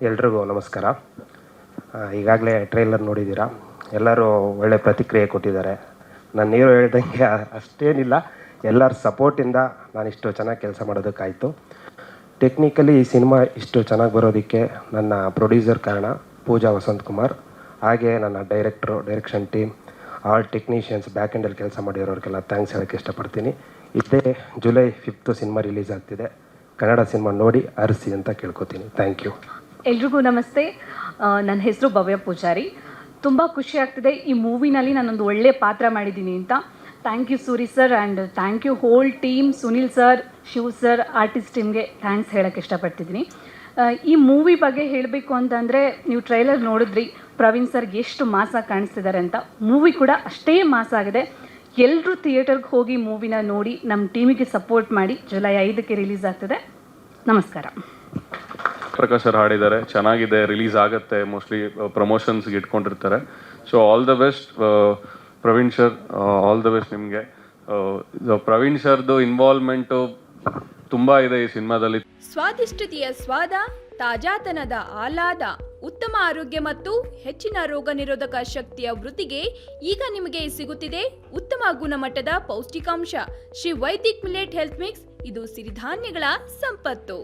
ಎಲ್ರಿಗೂ ನಮಸ್ಕಾರ. ಈಗಾಗಲೇ ಟ್ರೈಲರ್ ನೋಡಿದ್ದೀರಾ, ಎಲ್ಲರೂ ಒಳ್ಳೆ ಪ್ರತಿಕ್ರಿಯೆ ಕೊಟ್ಟಿದ್ದಾರೆ. ನಾನು ನೀರು ಹೇಳ್ದಂಗೆ ಅಷ್ಟೇನಿಲ್ಲ, ಎಲ್ಲರ ಸಪೋರ್ಟಿಂದ ನಾನು ಇಷ್ಟು ಚೆನ್ನಾಗಿ ಕೆಲಸ ಮಾಡೋದಕ್ಕಾಯಿತು. ಟೆಕ್ನಿಕಲಿ ಈ ಸಿನಿಮಾ ಇಷ್ಟು ಚೆನ್ನಾಗಿ ಬರೋದಕ್ಕೆ ನನ್ನ ಪ್ರೊಡ್ಯೂಸರ್ ಕಾರಣ, ಪೂಜಾ ವಸಂತ್ ಕುಮಾರ್, ಹಾಗೆ ನನ್ನ direction team, all technicians, back ಎಂಡಲ್ಲಿ ಕೆಲಸ ಮಾಡಿರೋರಿಗೆಲ್ಲ ಥ್ಯಾಂಕ್ಸ್ ಹೇಳೋಕ್ಕೆ ಇಷ್ಟಪಡ್ತೀನಿ. ಇದೇ ಜುಲೈ 5 ಸಿನಿಮಾ ರಿಲೀಸ್ ಆಗ್ತಿದೆ. ಕನ್ನಡ ಸಿನಿಮಾ ನೋಡಿ ಅರಸಿ ಅಂತ ಕೇಳ್ಕೊತೀನಿ. Thank you. ಎಲ್ರಿಗೂ ನಮಸ್ತೆ. ನನ್ನ ಹೆಸರು ಭವ್ಯ ಪೂಜಾರಿ. ತುಂಬ ಖುಷಿ ಆಗ್ತಿದೆ ಈ ಮೂವಿನಲ್ಲಿ ನಾನೊಂದು ಒಳ್ಳೆಯ ಪಾತ್ರ ಮಾಡಿದ್ದೀನಿ ಅಂತ. Thank you Suri sir and thank you whole team, Sunil sir, Shiv sir, artist ಟೀಮ್ಗೆ ಥ್ಯಾಂಕ್ಸ್ ಹೇಳೋಕ್ಕೆ ಇಷ್ಟಪಡ್ತಿದ್ದೀನಿ. ಈ ಮೂವಿ ಬಗ್ಗೆ ಹೇಳಬೇಕು ಅಂತಂದರೆ, ನೀವು ಟ್ರೈಲರ್ ನೋಡಿದ್ರಿ, ಪ್ರವೀಣ್ ಸರ್ಗೆ ಎಷ್ಟು ಮಾಸಾಗಿ ಕಾಣಿಸ್ತಿದ್ದಾರೆ ಅಂತ. ಮೂವಿ ಕೂಡ ಅಷ್ಟೇ ಮಾಸ ಆಗಿದೆ. ಎಲ್ಲರೂ ಥಿಯೇಟರ್ಗೆ ಹೋಗಿ ಮೂವಿನ ನೋಡಿ ನಮ್ಮ ಟೀಮಿಗೆ ಸಪೋರ್ಟ್ ಮಾಡಿ. ಜುಲೈ 5ಕ್ಕೆ ರಿಲೀಸ್ ಆಗ್ತದೆ. ನಮಸ್ಕಾರ. ಪ್ರಕಾಶ್ ಸರ್ ಹಾಡಿದ್ದಾರೆ, ಚೆನ್ನಾಗಿದೆ, ರಿಲೀಸ್ ಆಗುತ್ತೆ. ಮೋಸ್ಟ್ಲಿ ಪ್ರಮೋಷನ್ಸ್ಗೆ ಇಟ್ಕೊಂಡಿರ್ತಾರೆ. So all the best Praveen sir, all the best ನಿಮಗೆ. ಪ್ರವೀಣ್ ಸರ್ದು ಇನ್ವಾಲ್ವ್ಮೆಂಟು ತುಂಬ ಇದೆ ಈ ಸಿನಿಮಾದಲ್ಲಿ. ಸ್ವಾದಿಷ್ಟತೆಯ ಸ್ವಾದ, ತಾಜಾತನದ ಆಹ್ಲಾದ, ಉತ್ತಮ ಆರೋಗ್ಯ ಮತ್ತು ಹೆಚ್ಚಿನ ರೋಗ ನಿರೋಧಕ ಶಕ್ತಿಯ ವೃದ್ಧಿಗೆ ಈಗ ನಿಮಗೆ ಸಿಗುತ್ತಿದೆ ಉತ್ತಮ ಗುಣಮಟ್ಟದ ಪೌಷ್ಟಿಕಾಂಶ. Shri Vaidik millet health mix. ಇದು ಸಿರಿಧಾನ್ಯಗಳ ಸಂಪತ್ತು.